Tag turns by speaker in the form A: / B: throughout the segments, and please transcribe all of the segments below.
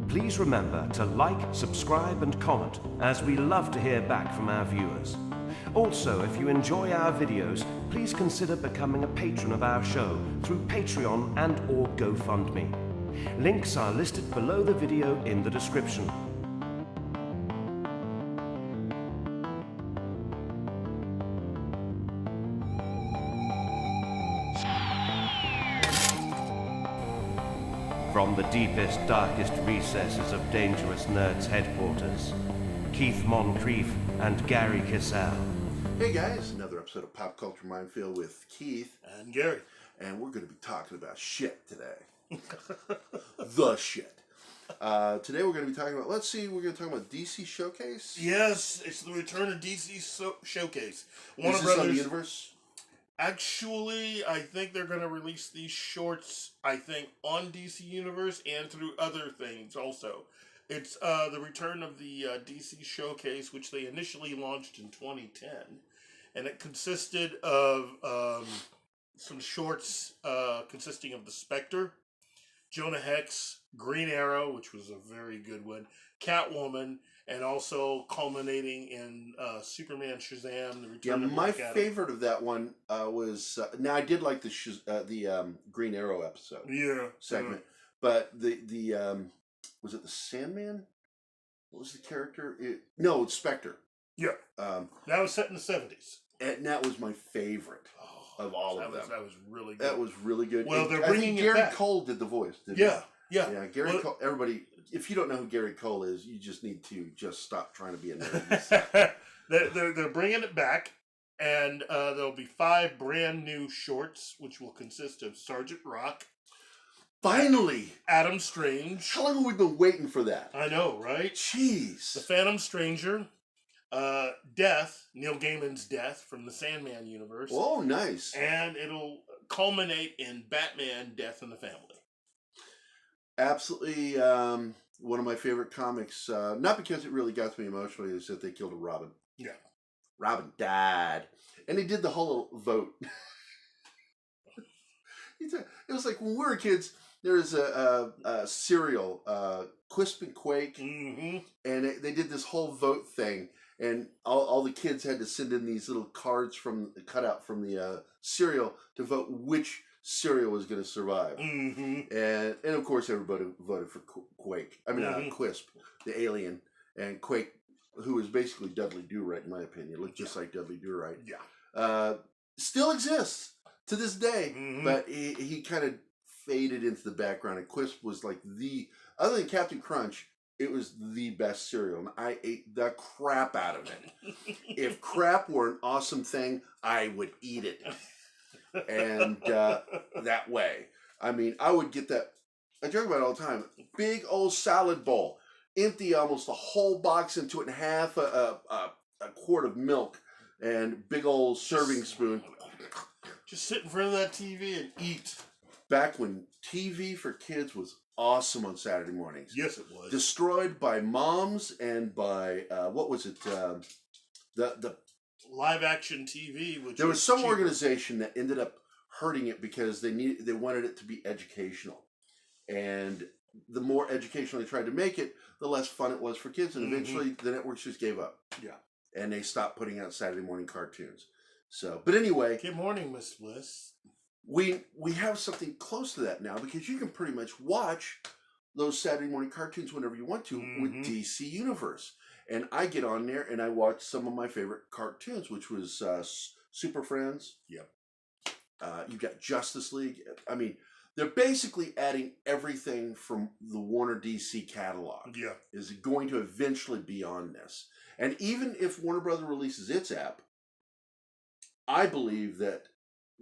A: Please remember to like, subscribe and comment, as we love to hear back from our viewers. Also, if you enjoy our videos, please consider becoming a patron of our show through Patreon and or GoFundMe. Links are listed below the video in the description. From the deepest, darkest recesses of Dangerous Nerds headquarters, Keith Moncrief and Gerry Kissell.
B: Hey guys, another episode of Pop Culture Minefield with Keith
C: and Gerry.
B: And we're going to be talking about shit today. The shit. Today we're going to be talking about, we're going to talk about DC Showcase?
C: Yes, it's the return of DC Showcase.
B: Is this on the universe?
C: Actually, I think they're going to release these shorts, on DC Universe and through other things also. It's the return of the DC Showcase, which they initially launched in 2010. And it consisted of some shorts consisting of the Spectre, Jonah Hex, Green Arrow, which was a very good one, Catwoman, and also culminating in Superman Shazam, the return of
B: my favorite of that one was... now, I did like the Green Arrow episode.
C: Yeah.
B: Segment. But the was it the Sandman? What was the character? No, it's Spectre.
C: Yeah. That was set in the 70s.
B: And that was my favorite of all of them.
C: That was really good.
B: That was really good.
C: Well, they're bringing it
B: Gary
C: back.
B: Cole did the voice, didn't
C: Yeah.
B: he? Yeah, Gary Cole. Everybody, if you don't know who Gary Cole is, you just need to just stop trying to be a nerd.
C: They're bringing it back, and there'll be 5 brand new shorts, which will consist of Sergeant Rock.
B: Finally!
C: Adam Strange.
B: How long have we been waiting for that?
C: I know, right?
B: Jeez.
C: The Phantom Stranger. Death, Neil Gaiman's Death from the Sandman universe.
B: Oh, nice.
C: And it'll culminate in Batman, Death in the Family.
B: Absolutely one of my favorite comics. Not because it really got to me emotionally, is that they killed a Robin.
C: Yeah.
B: Robin died. And they did the whole vote. It was like when we were kids, there was a cereal, Quisp and Quake, and they did this whole vote thing. And all the kids had to send in these little cards cut out from the cereal to vote which cereal was going to survive. And of course everybody voted for Quake. I mean, Quisp, the alien, and Quake, who is basically Dudley Do-Right in my opinion. Looked just like Dudley Do-Right.
C: Yeah.
B: Still exists to this day, but he kind of faded into the background. And Quisp was like other than Captain Crunch, it was the best cereal, and I ate the crap out of it. If crap were an awesome thing, I would eat it. And that way. I mean, I would get that. I joke about it all the time. Big old salad bowl. Empty almost a whole box into it and half a quart of milk. And big old serving spoon.
C: Just sit in front of that TV and eat.
B: Back when TV for kids was awesome on Saturday mornings.
C: Yes, it was.
B: Destroyed by moms and by what was it? The
C: live action TV. Which
B: there was some organization that ended up hurting it because they wanted it to be educational, and the more educational they tried to make it, the less fun it was for kids, and eventually the networks just gave up.
C: Yeah,
B: and they stopped putting out Saturday morning cartoons. So, but anyway,
C: good morning, Miss Bliss.
B: We have something close to that now because you can pretty much watch those Saturday morning cartoons whenever you want to with DC Universe. And I get on there and I watch some of my favorite cartoons, which was Super Friends.
C: Yep.
B: You've got Justice League. I mean, they're basically adding everything from the Warner DC catalog.
C: Yeah. Is
B: going to eventually be on this. And even if Warner Brothers releases its app, I believe that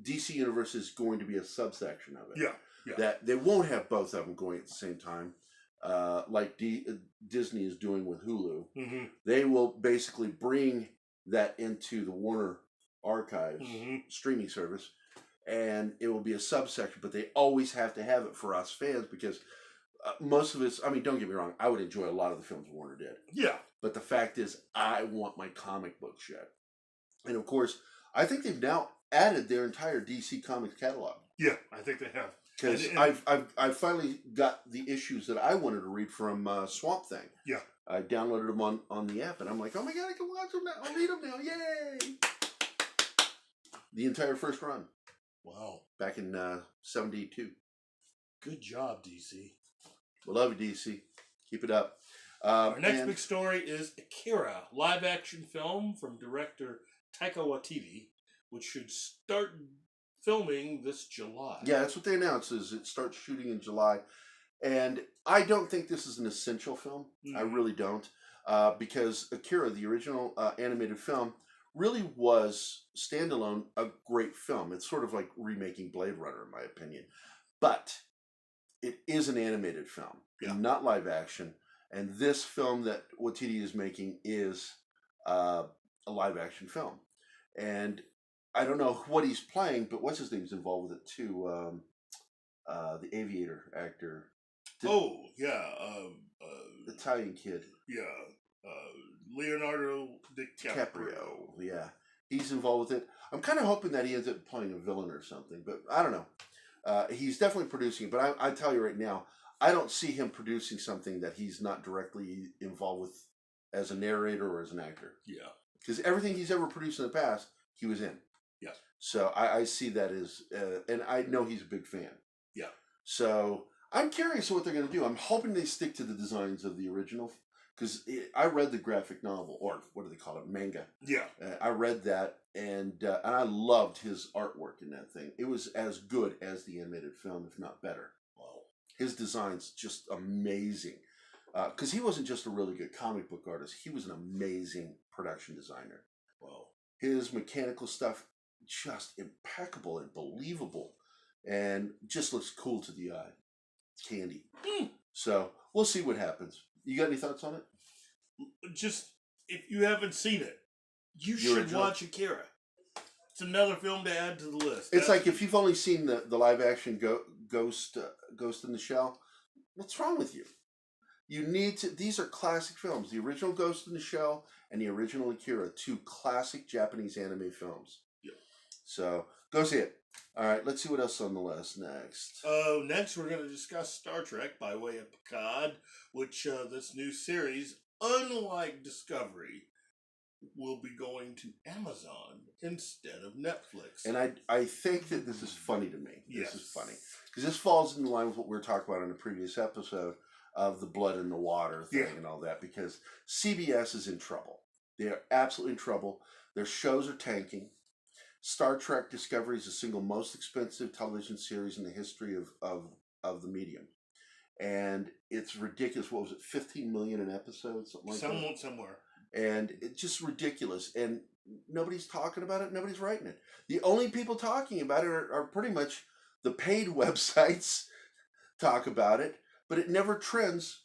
B: DC Universe is going to be a subsection of it.
C: Yeah.
B: That they won't have both of them going at the same time, like Disney is doing with Hulu. They will basically bring that into the Warner Archives streaming service, and it will be a subsection. But they always have to have it for us fans because most of us. I mean, don't get me wrong. I would enjoy a lot of the films Warner did.
C: Yeah.
B: But the fact is, I want my comic book shit. And of course, I think they've now added their entire DC Comics catalog.
C: Yeah, I think they have.
B: Because I've finally got the issues that I wanted to read from Swamp Thing.
C: Yeah.
B: I downloaded them on the app, and I'm like, oh my god, I can watch them now. I'll read them now. Yay! The entire first run.
C: Wow.
B: Back in 72.
C: Good job, DC.
B: We love you, DC. Keep it up.
C: Our next big story is Akira, live-action film from director Taika Waititi, which should start filming this July.
B: Yeah, that's what they announced, is it starts shooting in July. And I don't think this is an essential film. I really don't. Because Akira, the original animated film, really was standalone a great film. It's sort of like remaking Blade Runner, in my opinion. But it is an animated film, not live action. And this film that Waititi is making is a live action film. And I don't know what he's playing, but what's his name's involved with it too? The Aviator actor. Italian kid.
C: Yeah. Leonardo DiCaprio.
B: Yeah. He's involved with it. I'm kind of hoping that he ends up playing a villain or something, but I don't know. He's definitely producing it, but I tell you right now, I don't see him producing something that he's not directly involved with as a narrator or as an actor.
C: Yeah.
B: Because everything he's ever produced in the past, he was in.
C: Yeah.
B: So I see that as, and I know he's a big fan.
C: Yeah.
B: So I'm curious what they're going to do. I'm hoping they stick to the designs of the original, because I read the graphic novel, or what do they call it, manga.
C: Yeah.
B: I read that, and I loved his artwork in that thing. It was as good as the animated film, if not better.
C: Wow.
B: His design's just amazing. Because he wasn't just a really good comic book artist. He was an amazing production designer.
C: Wow.
B: His mechanical stuff, just impeccable and believable. And just looks cool to the eye. It's candy. So, we'll see what happens. You got any thoughts on it?
C: Just, if you haven't seen it, you should watch Akira. It's another film to add to the list.
B: It's like if you've only seen the live action Ghost in the Shell, what's wrong with you? You need to. These are classic films. The original Ghost in the Shell and the original Akira, two classic Japanese anime films.
C: Yeah.
B: So go see it. All right, let's see what else is on the list next.
C: Next, we're going to discuss Star Trek by way of Picard, which this new series, unlike Discovery, will be going to Amazon instead of Netflix.
B: And I think that this is funny to me.
C: Yes.
B: This is funny. Because this falls in line with what we were talking about in a previous episode of the blood in the water thing and all that. Because CBS is in trouble. They are absolutely in trouble. Their shows are tanking. Star Trek Discovery is the single most expensive television series in the history of the medium. And it's ridiculous. What was it, 15 million an episode? Something like that?
C: Somewhere.
B: And it's just ridiculous. And nobody's talking about it. Nobody's writing it. The only people talking about it are pretty much the paid websites talk about it. But it never trends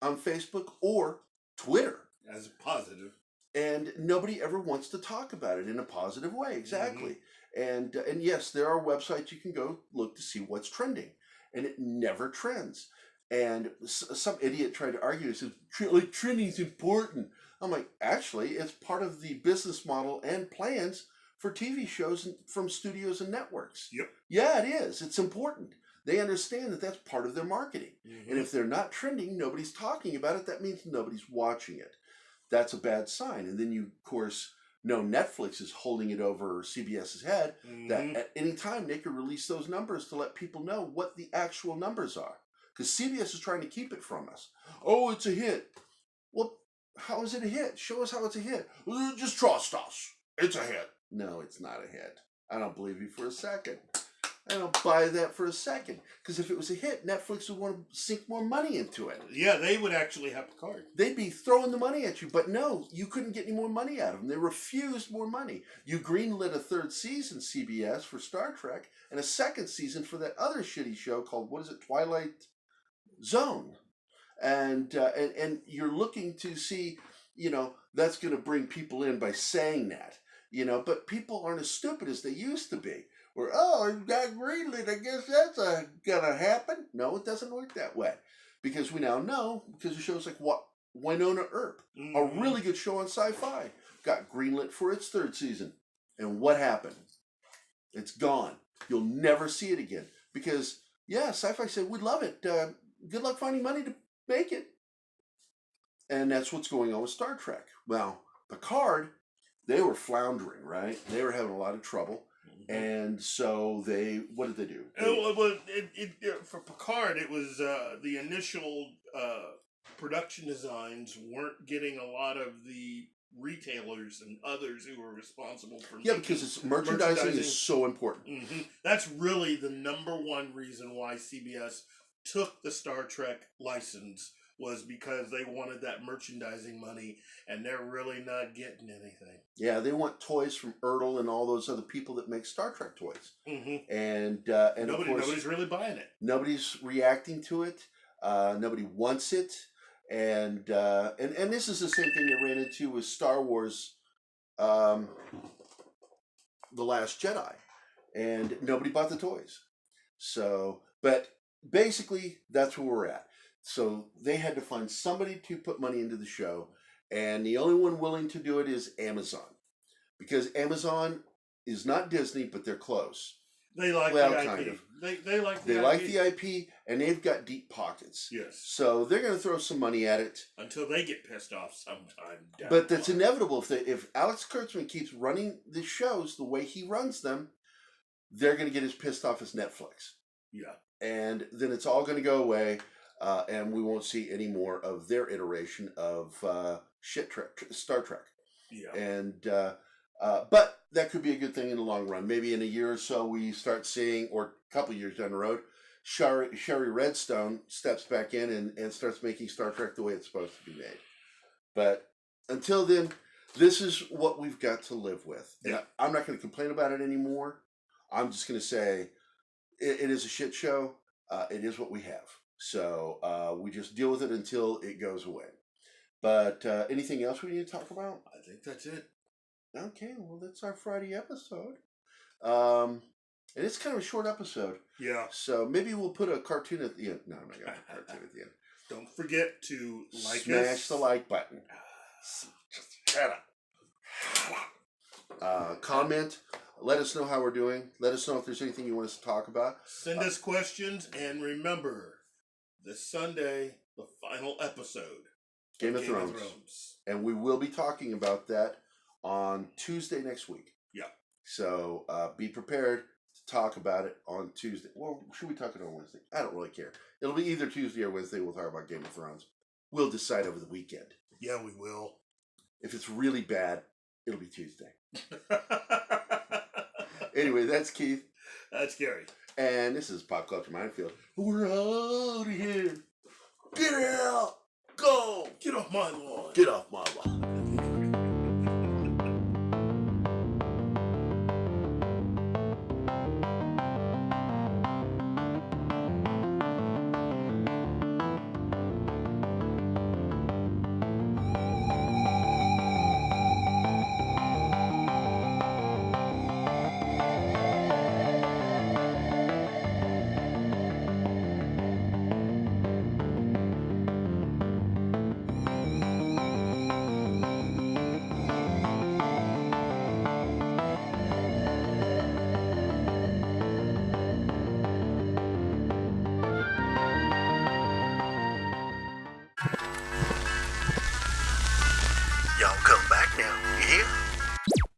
B: on Facebook or Twitter.
C: As a positive.
B: And nobody ever wants to talk about it in a positive way. Exactly. Mm-hmm. And yes, there are websites you can go look to see what's trending. And it never trends. And some idiot tried to argue. He says, like, trending is important. I'm like, actually, it's part of the business model and plans for TV shows from studios and networks.
C: Yep.
B: Yeah, it is. It's important. They understand that that's part of their marketing.
C: Mm-hmm.
B: And if they're not trending, nobody's talking about it. That means nobody's watching it. That's a bad sign. And then you, of course, know Netflix is holding it over CBS's head, that at any time they could release those numbers to let people know what the actual numbers are. Because CBS is trying to keep it from us. Oh, it's a hit. Well, how is it a hit? Show us how it's a hit. Well, just trust us. It's a hit. No, it's not a hit. I don't believe you for a second. I don't buy that for a second. Because if it was a hit, Netflix would want to sink more money into it.
C: Yeah, they would actually have Picard.
B: They'd be throwing the money at you. But no, you couldn't get any more money out of them. They refused more money. You greenlit a third season, CBS, for Star Trek, and a second season for that other shitty show called, what is it, Twilight Zone. And you're looking to see, that's going to bring people in by saying that. But people aren't as stupid as they used to be. Where, it got greenlit, I guess that's going to happen. No, it doesn't work that way. Because we now know, because of shows like Winona Earp, a really good show on Sci-Fi, got greenlit for its 3rd season. And what happened? It's gone. You'll never see it again. Because, yeah, Sci-Fi said, we'd love it. Good luck finding money to make it. And that's what's going on with Star Trek. Well, Picard, they were floundering, right? They were having a lot of trouble. And so what did they do?
C: For Picard, it was the initial production designs weren't getting a lot of the retailers and others who were responsible for
B: because it's merchandising is so important.
C: That's really the #1 reason why CBS took the Star Trek license, was because they wanted that merchandising money, and they're really not getting anything.
B: Yeah, they want toys from Ertl and all those other people that make Star Trek toys. And
C: nobody's really buying it.
B: Nobody's reacting to it. Nobody wants it. And this is the same thing they ran into with Star Wars, The Last Jedi. And nobody bought the toys. So, but basically, that's where we're at. So they had to find somebody to put money into the show, and the only one willing to do it is Amazon, because Amazon is not Disney, but they're close.
C: They like the IP. Kind of. They like the
B: IP, and they've got deep pockets.
C: Yes.
B: So they're going to throw some money at it
C: until they get pissed off sometime.
B: But that's inevitable. If Alex Kurtzman keeps running the shows the way he runs them, they're going to get as pissed off as Netflix.
C: Yeah. And
B: then it's all going to go away. And we won't see any more of their iteration of Star Trek.
C: Yeah.
B: And but that could be a good thing in the long run. Maybe in a year or so we start seeing, or a couple years down the road, Sherry Redstone steps back in and starts making Star Trek the way it's supposed to be made. But until then, this is what we've got to live with. And I'm not going to complain about it anymore. I'm just going to say it is a shit show. It is what we have. So we just deal with it until it goes away. But anything else we need to talk about?
C: I think that's it.
B: Okay, well, that's our Friday episode. And it's kind of a short episode.
C: Yeah.
B: So maybe we'll put a cartoon at the end. No, I'm not going to put a cartoon at the end.
C: Don't forget to
B: smash the like button.
C: Just shut
B: up. Comment. Let us know how we're doing. Let us know if there's anything you want us to talk about.
C: Send us questions, and remember, this Sunday, the final episode,
B: Game of Thrones. And we will be talking about that on Tuesday next week.
C: Yeah.
B: So be prepared to talk about it on Tuesday. Well, should we talk it on Wednesday? I don't really care. It'll be either Tuesday or Wednesday. We'll talk about Game of Thrones. We'll decide over the weekend.
C: Yeah, we will.
B: If it's really bad, it'll be Tuesday. Anyway, that's Keith.
C: That's Gary.
B: And this is Pop Culture Minefield. We're out of here. Get out. Go.
C: Get off my lawn.
B: Get off my lawn.